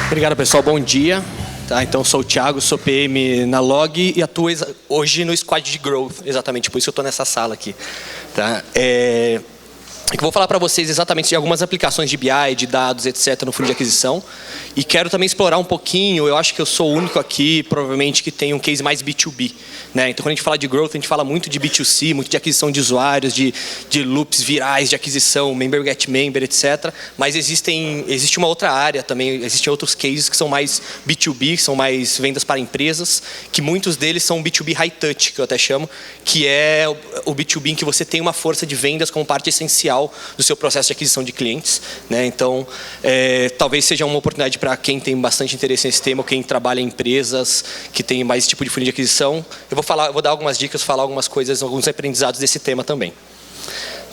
Obrigado, pessoal. Bom dia. Tá, então, sou o Thiago, sou PM na Log e atuo hoje no Squad de Growth, exatamente, por isso eu estou nessa sala aqui. Tá? Eu vou falar para vocês exatamente de algumas aplicações de BI, de dados, etc., no funil de aquisição. E quero também explorar um pouquinho, eu acho que eu sou o único aqui, provavelmente, que tem um case mais B2B. Né? Então, quando a gente fala de growth, a gente fala muito de B2C, muito de aquisição de usuários, de loops virais de aquisição, member get member, etc. Mas existe uma outra área também, existem outros cases que são mais B2B, que são mais vendas para empresas, que muitos deles são B2B high touch, que eu até chamo, que é o B2B em que você tem uma força de vendas como parte essencial do seu processo de aquisição de clientes. Né? Então, talvez seja uma oportunidade para quem tem bastante interesse nesse tema, ou quem trabalha em empresas que tem mais esse tipo de funil de aquisição. Eu vou dar algumas dicas, falar algumas coisas, alguns aprendizados desse tema também.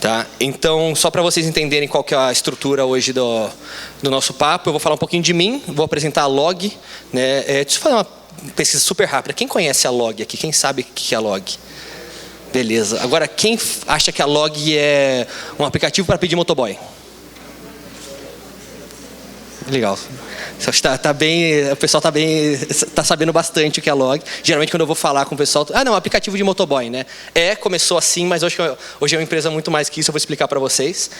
Tá? Então, só para vocês entenderem qual que é a estrutura hoje do nosso papo, eu vou falar um pouquinho de mim, vou apresentar a Log. Né? Deixa eu fazer uma pesquisa super rápida. Quem conhece a Log aqui? Quem sabe o que é a Log? Beleza. Agora, quem acha que a Log é um aplicativo para pedir motoboy? Legal. O pessoal está sabendo bastante o que é a Log. Geralmente, quando eu vou falar com o pessoal, não, aplicativo de motoboy, né? Começou assim, mas hoje é uma empresa muito mais que isso, eu vou explicar para vocês.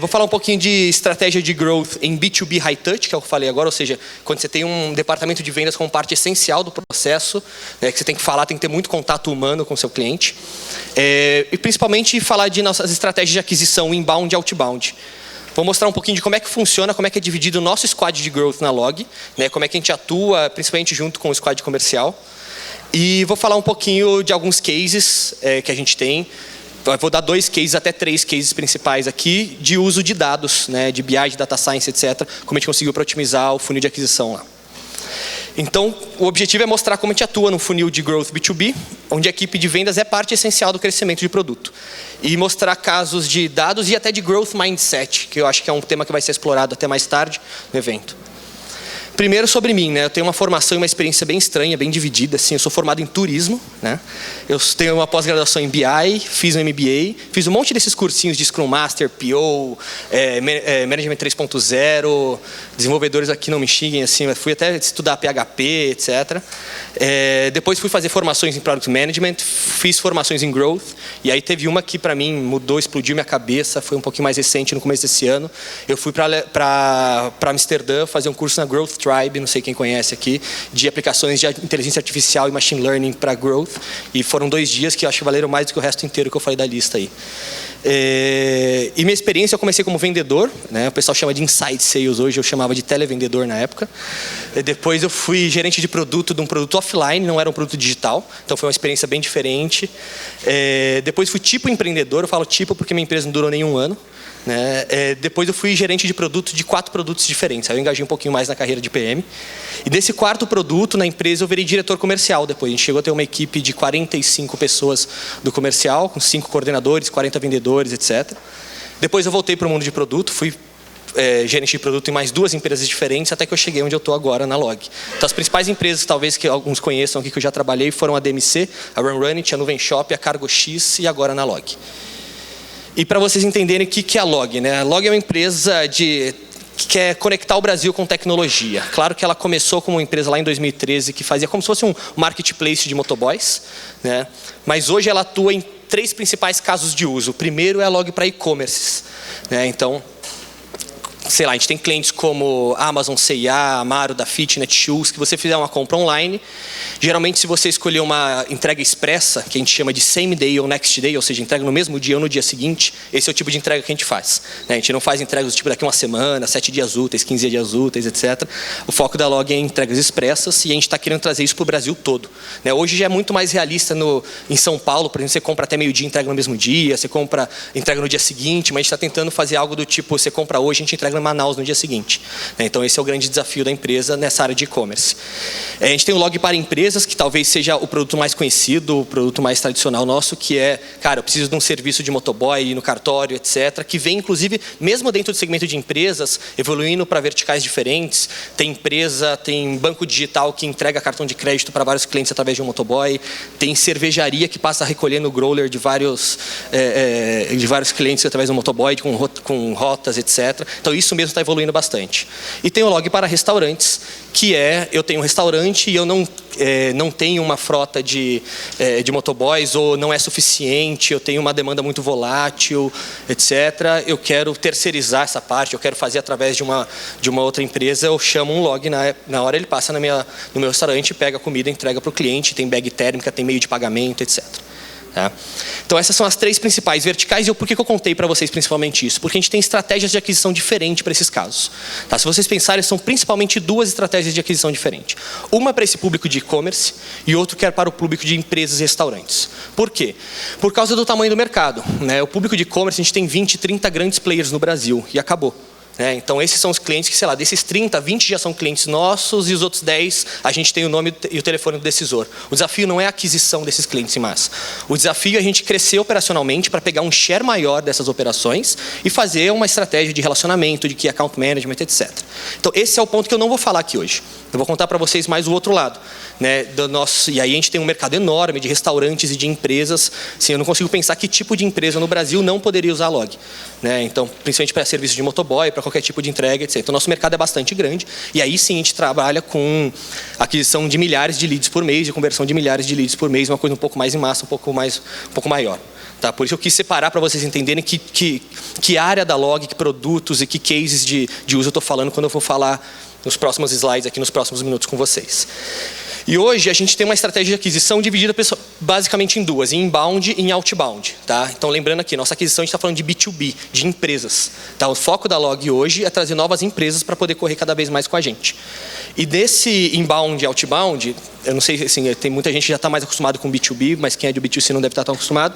Vou falar um pouquinho de estratégia de growth em B2B high touch, que é o que eu falei agora, ou seja, quando você tem um departamento de vendas como parte essencial do processo, né, que você tem que falar, tem que ter muito contato humano com o seu cliente. E principalmente falar de nossas estratégias de aquisição inbound e outbound. Vou mostrar um pouquinho de como é que funciona, como é que é dividido o nosso squad de growth na Log, né, como é que a gente atua, principalmente junto com o squad comercial. E vou falar um pouquinho de alguns cases que a gente tem. Vou dar 2 cases, até 3 cases principais aqui, de uso de dados, né, de BI, de Data Science, etc., como a gente conseguiu para otimizar o funil de aquisição lá. Então, o objetivo é mostrar como a gente atua no funil de growth B2B, onde a equipe de vendas é parte essencial do crescimento de produto. E mostrar casos de dados e até de growth mindset, que eu acho que é um tema que vai ser explorado até mais tarde no evento. Primeiro sobre mim, né? Eu tenho uma formação e uma experiência bem estranha, bem dividida. Assim, eu sou formado em turismo, né? Eu tenho uma pós-graduação em BI, fiz um MBA, fiz um monte desses cursinhos de Scrum Master, PO, Management 3.0, desenvolvedores aqui não me xinguem, assim, mas fui até estudar PHP, etc. Depois fui fazer formações em Product Management, fiz formações em Growth, e aí teve uma que para mim mudou, explodiu minha cabeça, foi um pouquinho mais recente, no começo desse ano. Eu fui para Amsterdã fazer um curso na Growth Tribe, não sei quem conhece aqui, de aplicações de inteligência artificial e machine learning para growth, e foram 2 dias que eu acho que valeram mais do que o resto inteiro que eu falei da lista aí. E minha experiência, eu comecei como vendedor, né? O pessoal chama de inside sales hoje, eu chamava de televendedor na época. Depois eu fui gerente de produto de um produto offline, não era um produto digital, então foi uma experiência bem diferente. Depois fui tipo empreendedor, eu falo tipo porque minha empresa não durou nem 1 ano. Né? Depois eu fui gerente de produto de 4 produtos diferentes. Aí eu engajei um pouquinho mais na carreira de PM. E desse 4º produto na empresa eu virei diretor comercial depois. A gente chegou a ter uma equipe de 45 pessoas do comercial, com 5 coordenadores, 40 vendedores, etc. Depois eu voltei para o mundo de produto, fui gerente de produto em mais 2 empresas diferentes, até que eu cheguei onde eu estou agora, na Log. Então, as principais empresas, talvez que alguns conheçam aqui, que eu já trabalhei, foram a DMC, a RunRunit, a Nuvem Shop, a Cargo X e agora na Log. E para vocês entenderem o que é a Log, né? A Log é uma empresa que quer conectar o Brasil com tecnologia. Claro que ela começou como uma empresa lá em 2013 que fazia como se fosse um marketplace de motoboys, né? Mas hoje ela atua em 3 principais casos de uso. O primeiro é a Log para e-commerce, né? Então, sei lá, a gente tem clientes como Amazon, C&A, Amaro, Dafit, Netshoes, que você fizer uma compra online, geralmente se você escolher uma entrega expressa, que a gente chama de same day ou next day, ou seja, entrega no mesmo dia ou no dia seguinte, esse é o tipo de entrega que a gente faz. A gente não faz entregas do tipo daqui 1 semana, 7 dias úteis, 15 dias úteis, etc. O foco da Log é em entregas expressas e a gente está querendo trazer isso para o Brasil todo. Hoje já é muito mais realista em São Paulo, por exemplo, você compra até meio-dia e entrega no mesmo dia, você entrega no dia seguinte, mas a gente está tentando fazer algo do tipo, você compra hoje, a gente entrega em Manaus no dia seguinte. Então esse é o grande desafio da empresa nessa área de e-commerce. A gente tem o Log para empresas, que talvez seja o produto mais conhecido, o produto mais tradicional nosso, que é, cara, eu preciso de um serviço de motoboy no cartório, etc., que vem, inclusive, mesmo dentro do segmento de empresas, evoluindo para verticais diferentes. Tem empresa, tem banco digital que entrega cartão de crédito para vários clientes através de um motoboy, tem cervejaria que passa a recolher no growler de vários clientes através do motoboy, com rotas, etc. Então isso mesmo está evoluindo bastante. E tem o log para restaurantes, que eu tenho um restaurante e eu não tenho uma frota de motoboys, ou não é suficiente, eu tenho uma demanda muito volátil, etc. Eu quero terceirizar essa parte, eu quero fazer através de uma outra empresa, eu chamo um log, na hora ele passa no meu restaurante, pega a comida, entrega para o cliente, tem bag térmica, tem meio de pagamento, etc. Tá? Então essas são as 3 principais verticais. E por que eu contei para vocês principalmente isso? Porque a gente tem estratégias de aquisição diferentes para esses casos. Tá? Se vocês pensarem, são principalmente 2 estratégias de aquisição diferentes. Uma para esse público de e-commerce e outra que é para o público de empresas e restaurantes. Por quê? Por causa do tamanho do mercado, né? O público de e-commerce, a gente tem 20, 30 grandes players no Brasil e acabou. Então esses são os clientes que, sei lá, desses 30, 20 já são clientes nossos e os outros 10 a gente tem o nome e o telefone do decisor. O desafio não é a aquisição desses clientes em massa. O desafio é a gente crescer operacionalmente para pegar um share maior dessas operações e fazer uma estratégia de relacionamento, de key account management, etc. Então esse é o ponto que eu não vou falar aqui hoje. Eu vou contar para vocês mais o outro lado, né, e aí a gente tem um mercado enorme de restaurantes e de empresas. Assim, eu não consigo pensar que tipo de empresa no Brasil não poderia usar a log. Né? Então, principalmente para serviço de motoboy, para qualquer tipo de entrega, etc. Então, nosso mercado é bastante grande. E aí sim a gente trabalha com aquisição de milhares de leads por mês, de conversão de milhares de leads por mês, uma coisa um pouco mais em massa, um pouco maior. Tá? Por isso eu quis separar para vocês entenderem que área da log, que produtos e que cases de uso eu estou falando quando eu vou falar nos próximos slides, aqui nos próximos minutos com vocês. E hoje a gente tem uma estratégia de aquisição dividida basicamente em 2, em inbound e em outbound. Tá? Então lembrando aqui, nossa aquisição a gente está falando de B2B, de empresas. Tá? O foco da log hoje é trazer novas empresas para poder correr cada vez mais com a gente. E desse inbound e outbound, eu não sei, assim, tem muita gente que já está mais acostumado com B2B, mas quem é de B2C não deve estar tão acostumado.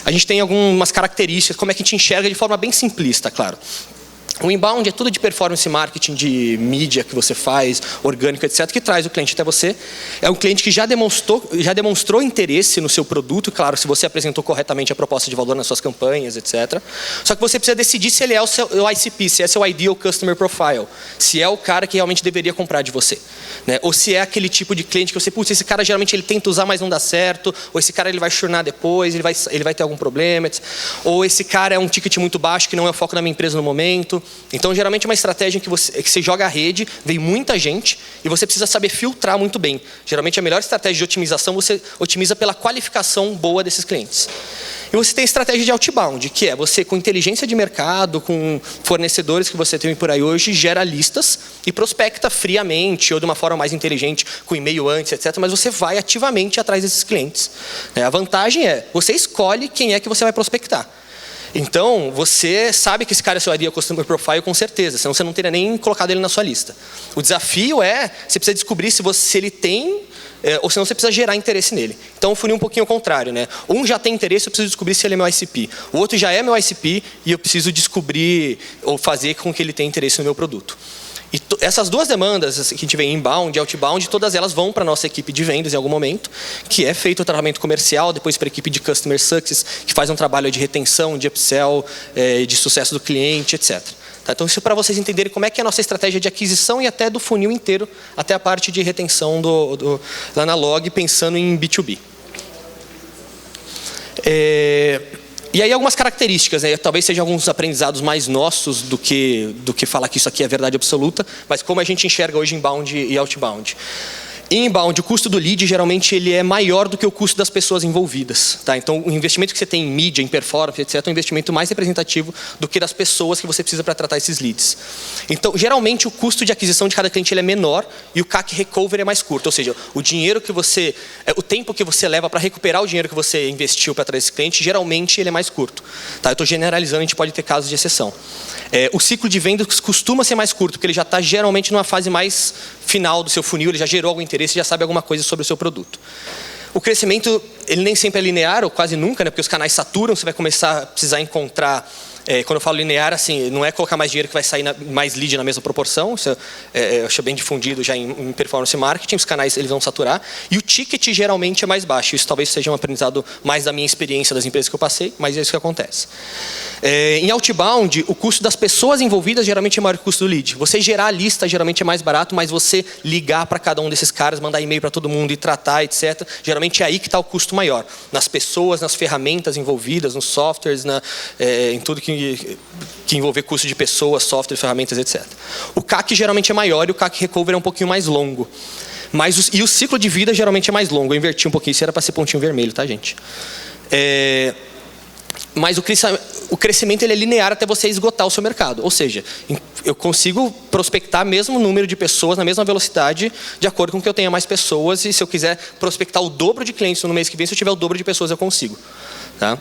A gente tem algumas características, como é que a gente enxerga de forma bem simplista, claro. O inbound é tudo de performance marketing, de mídia que você faz, orgânico, etc., que traz o cliente até você. É um cliente que já demonstrou interesse no seu produto, claro, se você apresentou corretamente a proposta de valor nas suas campanhas, etc. Só que você precisa decidir se ele é o seu ICP, se é seu Ideal Customer Profile, se é o cara que realmente deveria comprar de você. Né? Ou se é aquele tipo de cliente que você, putz, esse cara geralmente ele tenta usar, mas não dá certo, ou esse cara ele vai churnar depois, ele vai ter algum problema, etc. Ou esse cara é um ticket muito baixo, que não é o foco da minha empresa no momento. Então, geralmente é uma estratégia que você joga a rede, vem muita gente e você precisa saber filtrar muito bem. Geralmente, a melhor estratégia de otimização, você otimiza pela qualificação boa desses clientes. E você tem a estratégia de outbound, que é você, com inteligência de mercado, com fornecedores que você tem por aí hoje, gera listas e prospecta friamente ou de uma forma mais inteligente, com e-mail antes, etc. Mas você vai ativamente atrás desses clientes. A vantagem é, você escolhe quem é que você vai prospectar. Então, você sabe que esse cara é seu Ideal Customer Profile com certeza, senão você não teria nem colocado ele na sua lista. O desafio é, você precisa descobrir se ele tem, ou senão você precisa gerar interesse nele. Então, o funil é um pouquinho ao contrário. Né? Um já tem interesse, eu preciso descobrir se ele é meu ICP. O outro já é meu ICP e eu preciso descobrir ou fazer com que ele tenha interesse no meu produto. E essas 2 demandas que a gente vê inbound e outbound, todas elas vão para a nossa equipe de vendas em algum momento, que é feito o tratamento comercial, depois para a equipe de Customer Success, que faz um trabalho de retenção, de upsell, de sucesso do cliente, etc. Tá? Então, isso para vocês entenderem como é que é a nossa estratégia de aquisição e até do funil inteiro, até a parte de retenção lá na log, pensando em B2B. E aí algumas características, né? Talvez sejam alguns aprendizados mais nossos do que falar que isso aqui é verdade absoluta, mas como a gente enxerga hoje inbound e outbound. Em inbound, o custo do lead, geralmente, ele é maior do que o custo das pessoas envolvidas. Tá? Então, o investimento que você tem em mídia, em performance, etc., é um investimento mais representativo do que das pessoas que você precisa para tratar esses leads. Então, geralmente, o custo de aquisição de cada cliente ele é menor e o CAC recovery é mais curto. Ou seja, o tempo que você leva para recuperar o dinheiro que você investiu para trazer esse cliente, geralmente, ele é mais curto. Tá? Eu estou generalizando, a gente pode ter casos de exceção. O ciclo de vendas costuma ser mais curto, porque ele já está, geralmente, numa fase mais final do seu funil, ele já gerou algum interesse, já sabe alguma coisa sobre o seu produto. O crescimento, ele nem sempre é linear, ou quase nunca, né? Porque os canais saturam, você vai começar a precisar encontrar... quando eu falo linear, assim, não é colocar mais dinheiro que vai sair mais lead na mesma proporção, isso eu acho bem difundido já em performance marketing, os canais eles vão saturar, e o ticket geralmente é mais baixo, isso talvez seja um aprendizado mais da minha experiência das empresas que eu passei, mas é isso que acontece. Em outbound, o custo das pessoas envolvidas geralmente é maior que o custo do lead. Você gerar a lista geralmente é mais barato, mas você ligar para cada um desses caras, mandar e-mail para todo mundo e tratar, etc., geralmente é aí que está o custo maior, nas pessoas, nas ferramentas envolvidas, nos softwares, em tudo que que envolver custo de pessoas, software, ferramentas, etc. O CAC geralmente é maior e o CAC recovery é um pouquinho mais longo. E o ciclo de vida geralmente é mais longo. Eu inverti um pouquinho, isso era para ser pontinho vermelho, tá, gente? Mas o crescimento ele é linear até você esgotar o seu mercado. Ou seja, eu consigo prospectar mesmo número de pessoas na mesma velocidade, de acordo com que eu tenha mais pessoas. E se eu quiser prospectar o dobro de clientes no mês que vem, se eu tiver o dobro de pessoas, eu consigo. Tá?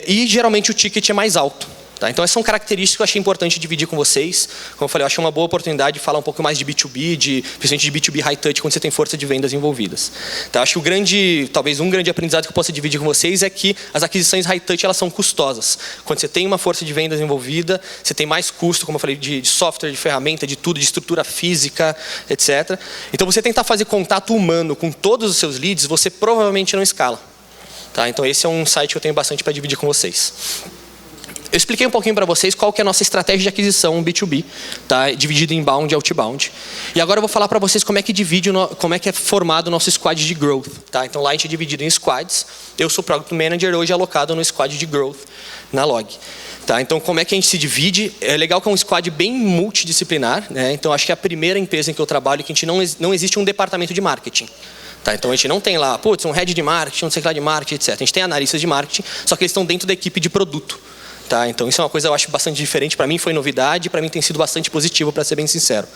E geralmente o ticket é mais alto. Tá? Então, essas são características que eu achei importante dividir com vocês. Como eu falei, eu achei uma boa oportunidade de falar um pouco mais de B2B, principalmente de B2B high touch, quando você tem força de vendas envolvidas. Tá? Acho que talvez um grande aprendizado que eu possa dividir com vocês é que as aquisições high touch elas são custosas. Quando você tem uma força de vendas envolvida, você tem mais custo, como eu falei, de software, de ferramenta, de tudo, de estrutura física, etc. Então, você tentar fazer contato humano com todos os seus leads, você provavelmente não escala. Tá? Então, esse é um insight que eu tenho bastante para dividir com vocês. Eu expliquei um pouquinho para vocês qual que é a nossa estratégia de aquisição B2B, tá? Dividida em inbound e outbound. E agora eu vou falar para vocês como é que é formado o nosso squad de growth. Tá? Então lá a gente é dividido em squads. Eu sou Product Manager hoje alocado no squad de growth na Log. Tá? Então como é que a gente se divide? É legal que é um squad bem multidisciplinar. Né? Então acho que é a primeira empresa em que eu trabalho que a gente não existe um departamento de marketing. Tá? Então a gente não tem lá, um head de marketing, não sei lá de marketing, etc. A gente tem analistas de marketing, só que eles estão dentro da equipe de produto. Tá? Então isso é uma coisa que eu acho bastante diferente. Para mim foi novidade, para mim tem sido bastante positivo, para ser bem sincero.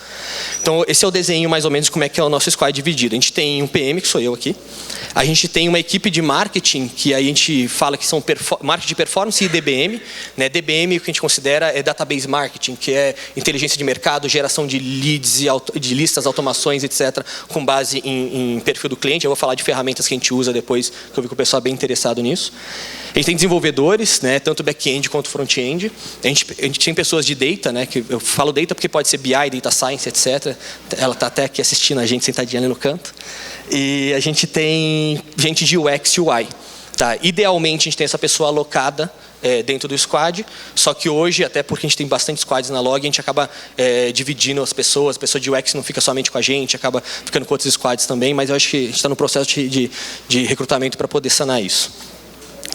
Então esse é o desenho mais ou menos de como é que é o nosso squad dividido. A gente tem um PM, que sou eu aqui. A gente tem uma equipe de marketing, que aí a gente fala que são marketing de performance e DBM. Né? DBM o que a gente considera é database marketing, que é inteligência de mercado, geração de leads, de listas, automações, etc. Com base em perfil do cliente. Eu vou falar de ferramentas que a gente usa depois, que eu vi que o pessoal é bem interessado nisso. A gente tem desenvolvedores, né? Tanto back-end quanto front-end. A gente tem pessoas de data, né? Que eu falo data porque pode ser BI, data science, etc. Ela está até aqui assistindo a gente sentadinha ali no canto. E a gente tem gente de UX e UI. Tá? Idealmente a gente tem essa pessoa alocada dentro do squad, só que hoje, até porque a gente tem bastante squads na Log, a gente acaba dividindo as pessoas. A pessoa de UX não fica somente com a gente, acaba ficando com outros squads também, mas eu acho que a gente está no processo de recrutamento para poder sanar isso.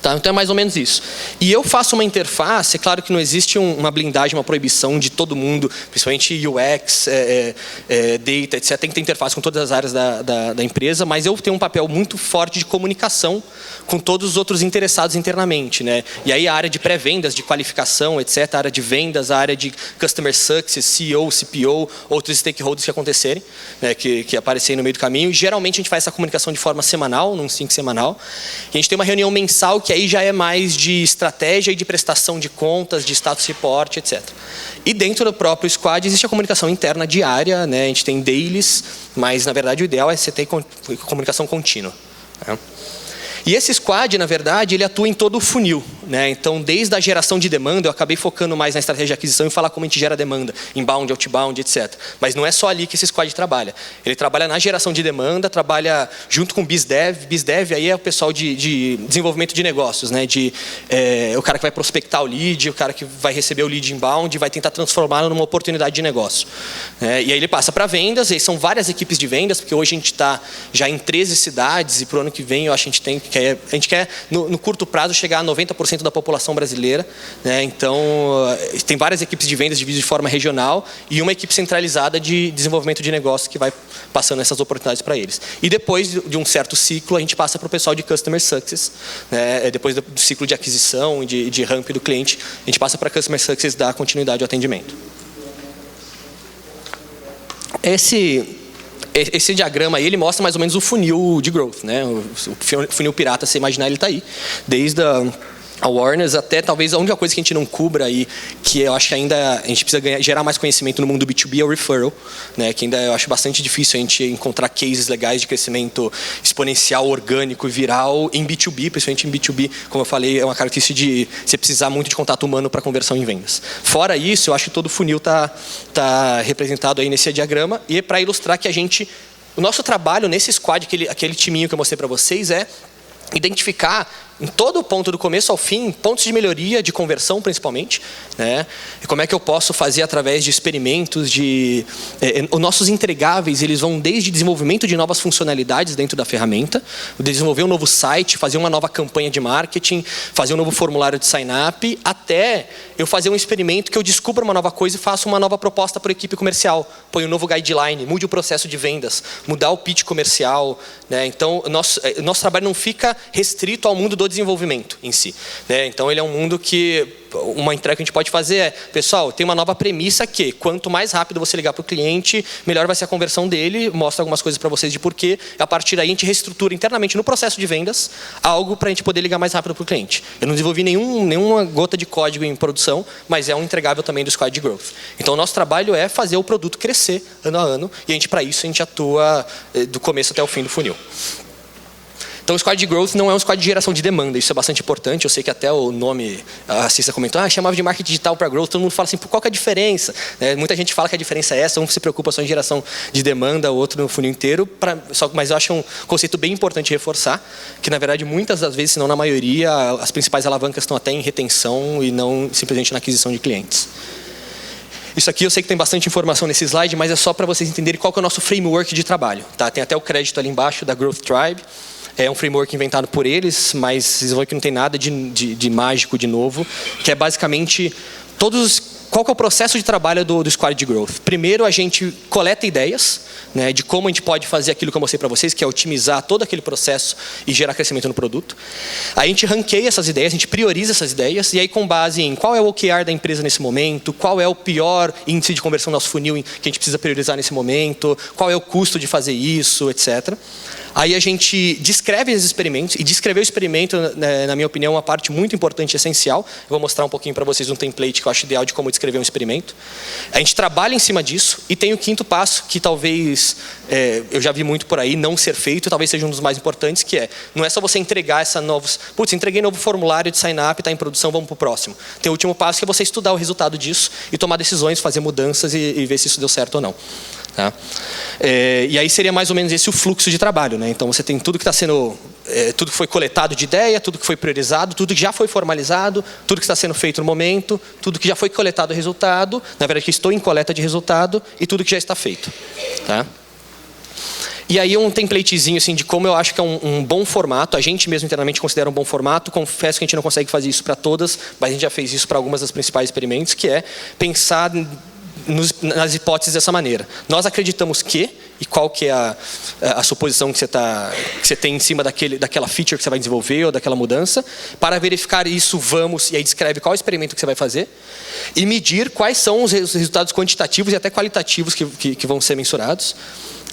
Tá? Então é mais ou menos isso. E eu faço uma interface, é claro que não existe uma blindagem, uma proibição de todo mundo, principalmente UX, data, etc. Tem que ter interface com todas as áreas da empresa, mas eu tenho um papel muito forte de comunicação com todos os outros interessados internamente. Né? E aí a área de pré-vendas, de qualificação, etc., a área de vendas, a área de Customer Success, CEO, CPO, outros stakeholders que acontecerem, né, que aparecerem no meio do caminho. E, geralmente a gente faz essa comunicação de forma semanal, num sync semanal. E a gente tem uma reunião mensal que aí já é mais de estratégia e de prestação de contas, de status report, etc. E dentro do próprio squad existe a comunicação interna diária, né? A gente tem dailies, mas na verdade o ideal é você ter comunicação contínua. Né? E esse squad, na verdade, ele atua em todo o funil. Né? Então, desde a geração de demanda, eu acabei focando mais na estratégia de aquisição e falar como a gente gera demanda, inbound, outbound, etc. Mas não é só ali que esse squad trabalha. Ele trabalha na geração de demanda, trabalha junto com o BizDev. BizDev aí é o pessoal de desenvolvimento de negócios. Né? O cara que vai prospectar o lead, o cara que vai receber o lead inbound e vai tentar transformá-lo numa oportunidade de negócio. E aí ele passa para vendas, e aí são várias equipes de vendas, porque hoje a gente está já em 13 cidades, e para o ano que vem eu acho que a gente quer no curto prazo, chegar a 90% da população brasileira. Né? Então, tem várias equipes de vendas divididas de forma regional e uma equipe centralizada de desenvolvimento de negócio que vai passando essas oportunidades para eles. E depois de um certo ciclo, a gente passa para o pessoal de Customer Success. Né? Depois do ciclo de aquisição e de ramp do cliente, a gente passa para Customer Success dar continuidade ao atendimento. Esse diagrama aí, ele mostra mais ou menos o funil de growth, né? O funil pirata, se imaginar, ele está aí. Desde a awareness até talvez a única coisa que a gente não cubra aí, que eu acho que ainda a gente precisa gerar mais conhecimento no mundo B2B, é o referral. Né? Que ainda eu acho bastante difícil a gente encontrar cases legais de crescimento exponencial, orgânico e viral em B2B, principalmente em B2B, como eu falei, é uma característica de você precisar muito de contato humano para conversão em vendas. Fora isso, eu acho que todo o funil está representado aí nesse diagrama, e é para ilustrar que o nosso trabalho nesse squad, aquele timinho que eu mostrei para vocês, é identificar em todo o ponto do começo ao fim, pontos de melhoria, de conversão principalmente, né? E como é que eu posso fazer através de experimentos, os nossos entregáveis, eles vão desde desenvolvimento de novas funcionalidades dentro da ferramenta, desenvolver um novo site, fazer uma nova campanha de marketing, fazer um novo formulário de sign-up, até eu fazer um experimento que eu descubra uma nova coisa e faça uma nova proposta para a equipe comercial, põe um novo guideline, mude o processo de vendas, mudar o pitch comercial, né? Então, nosso trabalho não fica restrito ao mundo do desenvolvimento em si, né? Então, ele é um mundo que uma entrega que a gente pode fazer é, pessoal, tem uma nova premissa que quanto mais rápido você ligar para o cliente, melhor vai ser a conversão dele, mostra algumas coisas para vocês de porquê, a partir daí a gente reestrutura internamente no processo de vendas algo para a gente poder ligar mais rápido para o cliente. Eu não desenvolvi nenhuma gota de código em produção, mas é um entregável também do Squad de Growth. Então, o nosso trabalho é fazer o produto crescer ano a ano, e para isso a gente atua do começo até o fim do funil. Então, o Squad de Growth não é um squad de geração de demanda, isso é bastante importante. Eu sei que até o nome, a Cissa comentou, chamava de marketing digital para growth, todo mundo fala assim, qual que é a diferença? Muita gente fala que a diferença é essa, um se preocupa só em geração de demanda, o outro no funil inteiro, mas eu acho um conceito bem importante de reforçar, que na verdade muitas das vezes, se não na maioria, as principais alavancas estão até em retenção e não simplesmente na aquisição de clientes. Isso aqui eu sei que tem bastante informação nesse slide, mas é só para vocês entenderem qual que é o nosso framework de trabalho. Tá? Tem até o crédito ali embaixo da Growth Tribe. É um framework inventado por eles, mas vocês vão ver que não tem nada de mágico de novo, que é basicamente qual que é o processo de trabalho do Squad de Growth. Primeiro, a gente coleta ideias, né, de como a gente pode fazer aquilo que eu mostrei para vocês, que é otimizar todo aquele processo e gerar crescimento no produto. A gente ranqueia essas ideias, a gente prioriza essas ideias, e aí com base em qual é o OKR da empresa nesse momento, qual é o pior índice de conversão do nosso funil que a gente precisa priorizar nesse momento, qual é o custo de fazer isso, etc. Aí a gente descreve esses experimentos, e descrever o experimento, na minha opinião, é uma parte muito importante e essencial. Eu vou mostrar um pouquinho para vocês um template que eu acho ideal de como descrever um experimento. A gente trabalha em cima disso, e tem o quinto passo, que talvez, eu já vi muito por aí, não ser feito, talvez seja um dos mais importantes, que não é só você entregar entreguei novo formulário de sign-up, está em produção, vamos para o próximo. Tem o último passo, que é você estudar o resultado disso, e tomar decisões, fazer mudanças e ver se isso deu certo ou não. Tá? E aí seria mais ou menos esse o fluxo de trabalho, né? Então você tem tudo que está sendo, tudo que foi coletado de ideia, tudo que foi priorizado, tudo que já foi formalizado, tudo que está sendo feito no momento, tudo que já foi coletado resultado, na verdade que estou em coleta de resultado, e tudo que já está feito. Tá? E aí um templatezinho assim, de como eu acho que é um bom formato, a gente mesmo internamente considera um bom formato, confesso que a gente não consegue fazer isso para todas, mas a gente já fez isso para algumas das principais experimentos, que é pensar nas hipóteses dessa maneira. Nós acreditamos que, e qual que é a suposição que você tem em cima daquela feature que você vai desenvolver ou daquela mudança, para verificar isso, e aí descreve qual experimento que você vai fazer, e medir quais são os resultados quantitativos e até qualitativos que vão ser mensurados.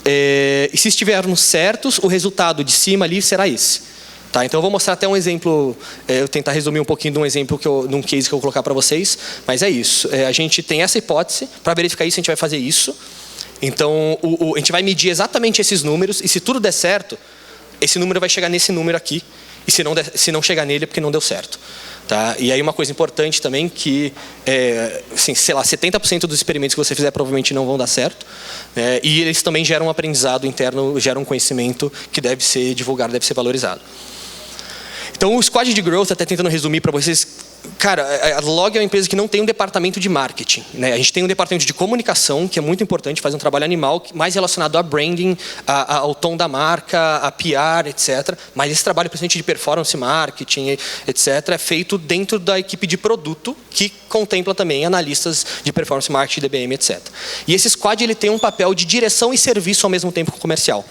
E se estivermos certos, o resultado de cima ali será esse. Tá, então eu vou mostrar até um exemplo, eu tentar resumir um pouquinho de um exemplo, de um case que eu vou colocar para vocês, mas é isso. A gente tem essa hipótese, para verificar isso a gente vai fazer isso. Então a gente vai medir exatamente esses números, e se tudo der certo, esse número vai chegar nesse número aqui, e se não chegar nele é porque não deu certo. Tá? E aí uma coisa importante também que, assim, sei lá, 70% dos experimentos que você fizer provavelmente não vão dar certo, né? E eles também geram um aprendizado interno, geram um conhecimento que deve ser divulgado, deve ser valorizado. Então, o Squad de Growth, até tentando resumir para vocês, cara, a Log é uma empresa que não tem um departamento de marketing, né? A gente tem um departamento de comunicação, que é muito importante, faz um trabalho animal, mais relacionado a branding, ao tom da marca, a PR, etc. Mas esse trabalho, principalmente de performance marketing, etc., é feito dentro da equipe de produto, que contempla também analistas de performance marketing, DBM, etc. E esse Squad ele tem um papel de direção e serviço ao mesmo tempo comercial.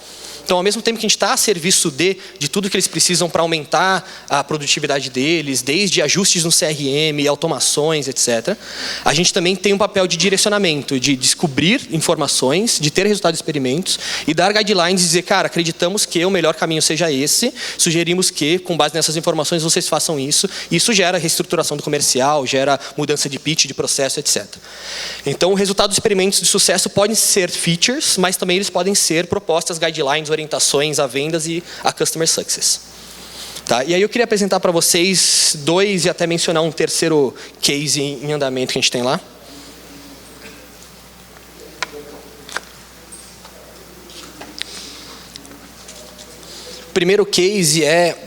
Então, ao mesmo tempo que a gente está a serviço de tudo que eles precisam para aumentar a produtividade deles, desde ajustes no CRM, automações, etc., a gente também tem um papel de direcionamento, de descobrir informações, de ter resultados de experimentos e dar guidelines e dizer, cara, acreditamos que o melhor caminho seja esse, sugerimos que, com base nessas informações, vocês façam isso. Isso gera reestruturação do comercial, gera mudança de pitch, de processo, etc. Então, o resultado dos experimentos de sucesso podem ser features, mas também eles podem ser propostas, guidelines, orientações a vendas e a customer success. Tá? E aí eu queria apresentar para vocês dois e até mencionar um terceiro case em andamento que a gente tem lá. O primeiro case é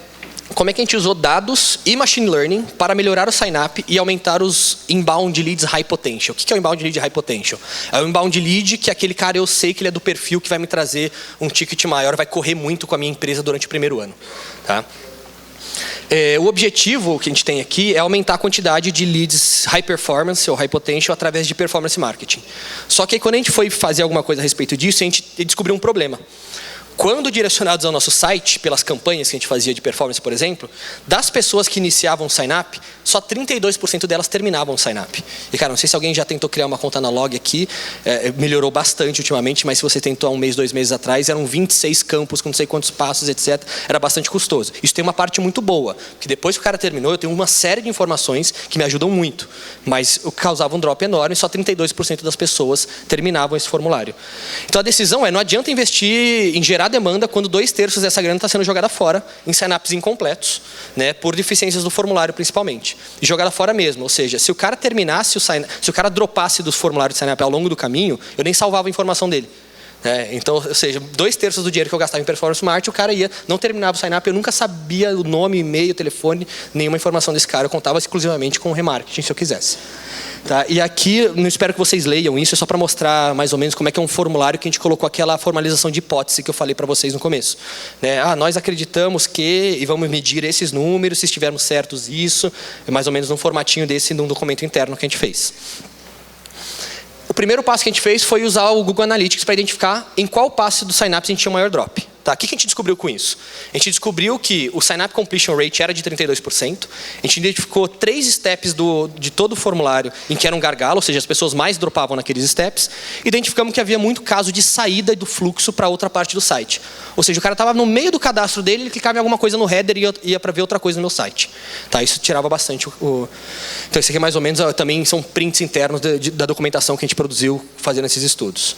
como é que a gente usou dados e machine learning para melhorar o sign-up e aumentar os inbound leads high potential. O que é o inbound lead high potential? É o inbound lead que aquele cara, eu sei que ele é do perfil que vai me trazer um ticket maior, vai correr muito com a minha empresa durante o primeiro ano. Tá? O objetivo que a gente tem aqui é aumentar a quantidade de leads high performance ou high potential através de performance marketing. Só que aí, quando a gente foi fazer alguma coisa a respeito disso, a gente descobriu um problema. Quando direcionados ao nosso site, pelas campanhas que a gente fazia de performance, por exemplo, das pessoas que iniciavam o sign-up, só 32% delas terminavam o sign-up. E, cara, não sei se alguém já tentou criar uma conta na Log aqui, melhorou bastante ultimamente, mas se você tentou há 1 mês, 2 meses atrás, eram 26 campos com não sei quantos passos, etc. Era bastante custoso. Isso tem uma parte muito boa, porque depois que o cara terminou, eu tenho uma série de informações que me ajudam muito, mas causava um drop enorme e só 32% das pessoas terminavam esse formulário. Então, a decisão não adianta investir em gerar demanda quando 2/3 dessa grana está sendo jogada fora em sign-ups incompletos, né, por deficiências do formulário principalmente. E jogada fora mesmo, ou seja, se o cara terminasse, se o cara dropasse dos formulários de sign-up ao longo do caminho, eu nem salvava a informação dele. Então, ou seja, 2/3 do dinheiro que eu gastava em performance marketing, o cara não terminava o sign-up, eu nunca sabia o nome, e-mail, telefone, nenhuma informação desse cara, eu contava exclusivamente com o remarketing, se eu quisesse. Tá? E aqui, não espero que vocês leiam isso, é só para mostrar mais ou menos como é que é um formulário que a gente colocou aquela formalização de hipótese que eu falei para vocês no começo. Nós acreditamos que, e vamos medir esses números, se estivermos certos isso, é mais ou menos num formatinho desse, num documento interno que a gente fez. O primeiro passo que a gente fez foi usar o Google Analytics para identificar em qual passo do sign-up a gente tinha o maior drop. Tá, o que a gente descobriu com isso? A gente descobriu que o sign-up completion rate era de 32%. A gente identificou 3 steps de todo o formulário em que era um gargalo, ou seja, as pessoas mais dropavam naqueles steps. Identificamos que havia muito caso de saída do fluxo para outra parte do site. Ou seja, o cara estava no meio do cadastro dele, ele clicava em alguma coisa no header e ia para ver outra coisa no meu site. Tá, isso tirava bastante o... Então, esse aqui mais ou menos também são prints internos da documentação que a gente produziu fazendo esses estudos.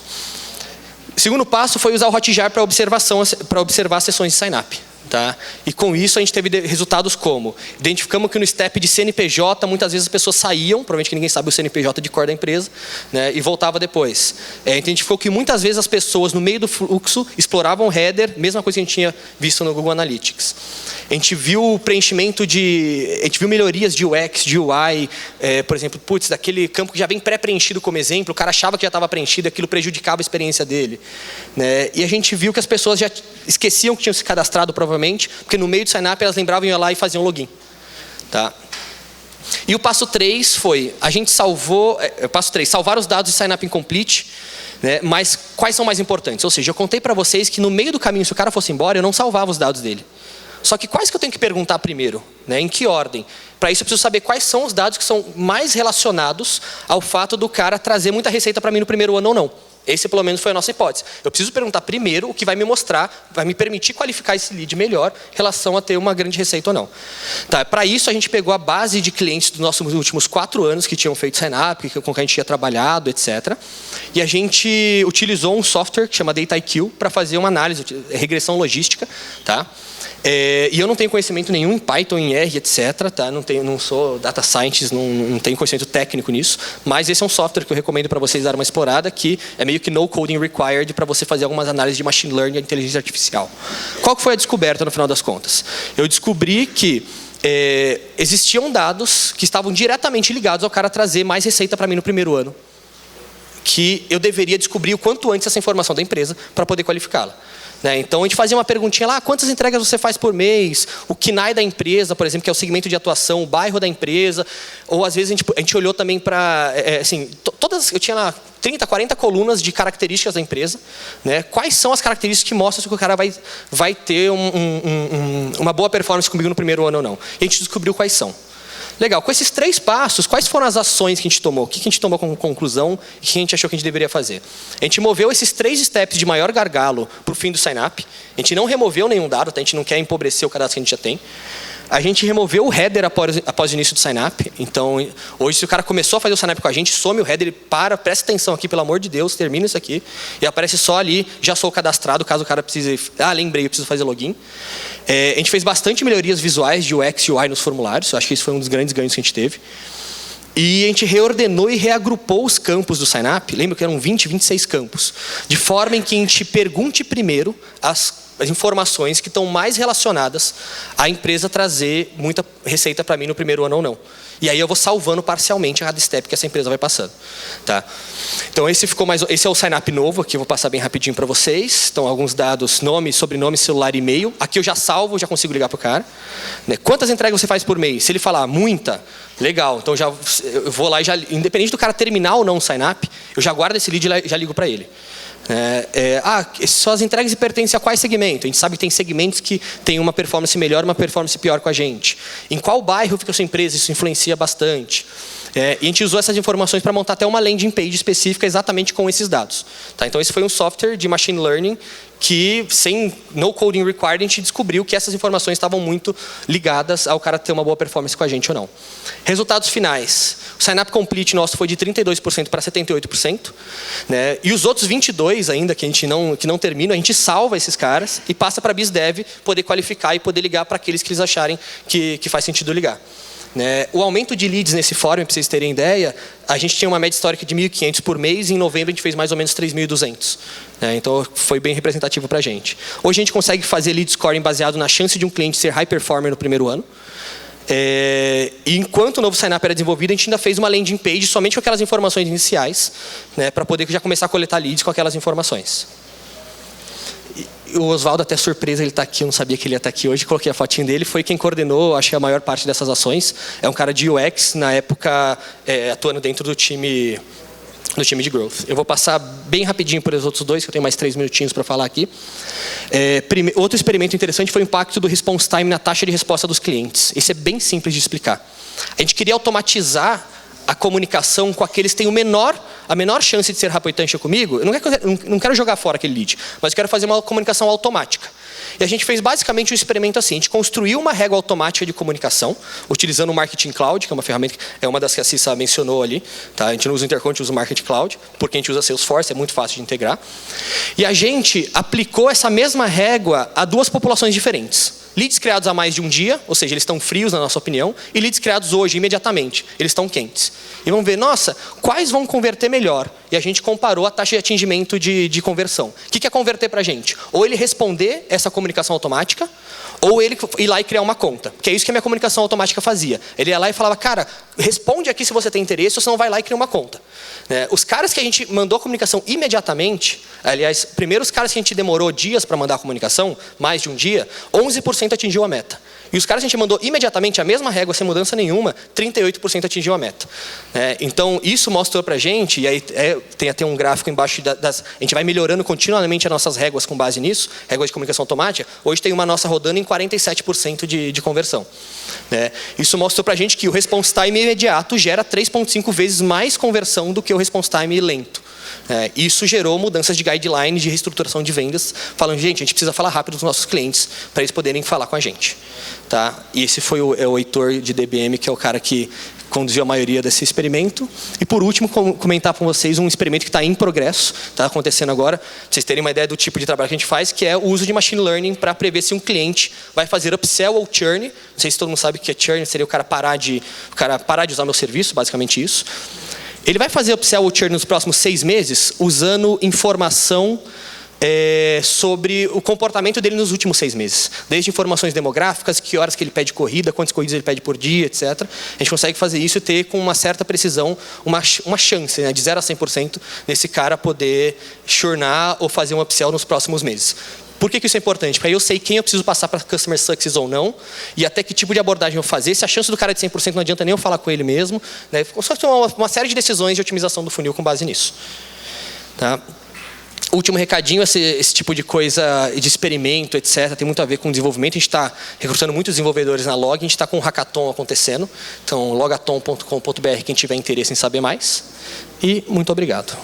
O segundo passo foi usar o Hotjar para observar as sessões de sign-up. Tá? E com isso a gente teve resultados como: identificamos que no step de CNPJ, muitas vezes as pessoas saíam, provavelmente que ninguém sabe o CNPJ de cor da empresa, né, e voltava depois. A gente identificou que muitas vezes as pessoas no meio do fluxo exploravam o header, mesma coisa que a gente tinha visto no Google Analytics. A gente viu preenchimento a gente viu melhorias de UX, de UI, por exemplo, daquele campo que já vem pré-preenchido como exemplo, o cara achava que já estava preenchido, aquilo prejudicava a experiência dele. Né? E a gente viu que as pessoas já esqueciam que tinham se cadastrado provavelmente, porque no meio do sign-up elas lembravam, iam lá e faziam login. Tá? E o passo 3 foi, a gente salvar os dados de sign-up incomplete, né, mas quais são mais importantes? Ou seja, eu contei para vocês que no meio do caminho, se o cara fosse embora, eu não salvava os dados dele. Só que quais que eu tenho que perguntar primeiro? Né, em que ordem? Para isso eu preciso saber quais são os dados que são mais relacionados ao fato do cara trazer muita receita para mim no primeiro ano ou não. Esse, pelo menos, foi a nossa hipótese. Eu preciso perguntar primeiro o que vai me mostrar, vai me permitir qualificar esse lead melhor em relação a ter uma grande receita ou não. Tá, para isso, a gente pegou a base de clientes dos nossos últimos 4 anos que tinham feito sign-up, com quem a gente tinha trabalhado, etc. E a gente utilizou um software que chama DataIQ para fazer uma análise, regressão logística. Tá? E eu não tenho conhecimento nenhum em Python, em R, etc. Tá? Não sou data scientist, não tenho conhecimento técnico nisso, mas esse é um software que eu recomendo para vocês darem uma explorada, que é meio que no coding required para você fazer algumas análises de machine learning e inteligência artificial. Qual que foi a descoberta no final das contas? Eu descobri que existiam dados que estavam diretamente ligados ao cara trazer mais receita para mim no primeiro ano, que eu deveria descobrir o quanto antes essa informação da empresa para poder qualificá-la. Né? Então, a gente fazia uma perguntinha lá: quantas entregas você faz por mês? O KNAI da empresa, por exemplo, que é o segmento de atuação, o bairro da empresa. Ou, às vezes, a gente olhou também para... eu tinha lá 30, 40 colunas de características da empresa. Né? Quais são as características que mostram que o cara vai ter uma boa performance comigo no primeiro ano ou não? E a gente descobriu quais são. Legal, com esses 3 passos, quais foram as ações que a gente tomou? O que a gente tomou como conclusão e o que a gente achou que a gente deveria fazer? A gente moveu esses 3 steps de maior gargalo para o fim do sign-up. A gente não removeu nenhum dado, tá? A gente não quer empobrecer o cadastro que a gente já tem. A gente removeu o header após o início do sign-up. Então, hoje, se o cara começou a fazer o sign-up com a gente, some o header, ele presta atenção aqui, pelo amor de Deus, termina isso aqui. E aparece só ali, já sou cadastrado, caso o cara precise... lembrei, eu preciso fazer login. A gente fez bastante melhorias visuais de UX e UI nos formulários. Eu acho que isso foi um dos grandes ganhos que a gente teve. E a gente reordenou e reagrupou os campos do sign-up. Lembra que eram 20, 26 campos. De forma em que a gente pergunte primeiro as informações que estão mais relacionadas à empresa trazer muita receita para mim no primeiro ano ou não. E aí eu vou salvando parcialmente a cada step que essa empresa vai passando. Tá? Então esse é o sign-up novo, aqui eu vou passar bem rapidinho para vocês. Então alguns dados, nome, sobrenome, celular e e-mail. Aqui eu já salvo, já consigo ligar para o cara. Né? Quantas entregas você faz por mês? Se ele falar muita, legal. Então eu vou lá e já, independente do cara terminar ou não o sign-up, eu já guardo esse lead e já ligo para ele. Suas entregas pertencem a quais segmentos? A gente sabe que tem segmentos que tem uma performance melhor e uma performance pior com a gente. Em qual bairro fica a sua empresa? Isso influencia bastante. E a gente usou essas informações para montar até uma landing page específica exatamente com esses dados. Tá? Então esse foi um software de machine learning que, sem no coding required, a gente descobriu que essas informações estavam muito ligadas ao cara ter uma boa performance com a gente ou não. Resultados finais. O sign-up complete nosso foi de 32% para 78%. Né? E os outros 22% ainda, que não terminam, a gente salva esses caras e passa para a BizDev poder qualificar e poder ligar para aqueles que eles acharem que faz sentido ligar. Né? O aumento de leads nesse fórum, para vocês terem ideia, a gente tinha uma média histórica de 1.500 por mês e em novembro a gente fez mais ou menos 3.200. Né? Então foi bem representativo para a gente. Hoje a gente consegue fazer lead scoring baseado na chance de um cliente ser high performer no primeiro ano. E enquanto o novo sign-up era desenvolvido, a gente ainda fez uma landing page somente com aquelas informações iniciais, né, para poder já começar a coletar leads com aquelas informações. O Oswaldo, até surpresa, ele está aqui, eu não sabia que ele ia estar aqui hoje, coloquei a fotinho dele, foi quem coordenou, acho que a maior parte dessas ações. É um cara de UX, na época, atuando dentro do time de Growth. Eu vou passar bem rapidinho por os outros dois, que eu tenho mais 3 minutinhos para falar aqui. Outro experimento interessante foi o impacto do response time na taxa de resposta dos clientes. Isso é bem simples de explicar. A gente queria automatizar a comunicação com aqueles que têm a menor chance de ser rapidamente comigo. Eu não quero jogar fora aquele lead, mas eu quero fazer uma comunicação automática. E a gente fez basicamente um experimento assim. A gente construiu uma régua automática de comunicação, utilizando o Marketing Cloud, que é uma ferramenta, é uma das que a Cissa mencionou ali. Tá? A gente não usa o Intercom, a gente usa o Marketing Cloud, porque a gente usa Salesforce, é muito fácil de integrar. E a gente aplicou essa mesma régua a 2 populações diferentes. Leads criados há mais de um dia, ou seja, eles estão frios na nossa opinião, e leads criados hoje, imediatamente, eles estão quentes. E vamos ver, nossa, quais vão converter melhor? E a gente comparou a taxa de atingimento de conversão. O que é converter para a gente? Ou ele responder essa comunicação automática, ou ele ir lá e criar uma conta. Que é isso que a minha comunicação automática fazia. Ele ia lá e falava, cara, responde aqui se você tem interesse, ou senão vai lá e cria uma conta. Os caras que a gente mandou a comunicação imediatamente, aliás, primeiro os caras que a gente demorou dias para mandar a comunicação, mais de um dia, 11% atingiu a meta. E os caras que a gente mandou imediatamente a mesma régua, sem mudança nenhuma, 38% atingiu a meta. Então, isso mostrou para a gente, e aí tem até um gráfico embaixo, a gente vai melhorando continuamente as nossas réguas com base nisso, réguas de comunicação automática. Hoje tem uma nossa rodando em 47% de conversão. Isso mostrou para a gente que o response time imediato gera 3,5 vezes mais conversão do que o response time lento. Isso gerou mudanças de guidelines de reestruturação de vendas, falando, gente, a gente precisa falar rápido dos nossos clientes para eles poderem falar com a gente. Tá? E esse foi o Heitor de DBM, que é o cara que conduziu a maioria desse experimento. E por último, comentar com vocês um experimento que está em progresso, está acontecendo agora, para vocês terem uma ideia do tipo de trabalho que a gente faz, que é o uso de machine learning para prever se um cliente vai fazer upsell ou churn. Não sei se todo mundo sabe o que é churn, seria o cara parar de usar meu serviço, basicamente isso. Ele vai fazer upsell ou churn nos próximos 6 meses, usando informação sobre o comportamento dele nos últimos 6 meses. Desde informações demográficas, que horas que ele pede corrida, quantas corridas ele pede por dia, etc. A gente consegue fazer isso e ter com uma certa precisão uma chance, né, de 0 a 100% desse cara poder churnar ou fazer um upsell nos próximos meses. Por que isso é importante? Porque aí eu sei quem eu preciso passar para Customer Success ou não, e até que tipo de abordagem eu fazer. Se a chance do cara é de 100%, não adianta nem eu falar com ele mesmo. Né? Só tem uma série de decisões de otimização do funil com base nisso. Tá? Último recadinho, esse tipo de coisa de experimento, etc., tem muito a ver com desenvolvimento. A gente está recrutando muitos desenvolvedores na Log, a gente está com um hackathon acontecendo. Então, logathon.com.br, quem tiver interesse em saber mais. E muito obrigado.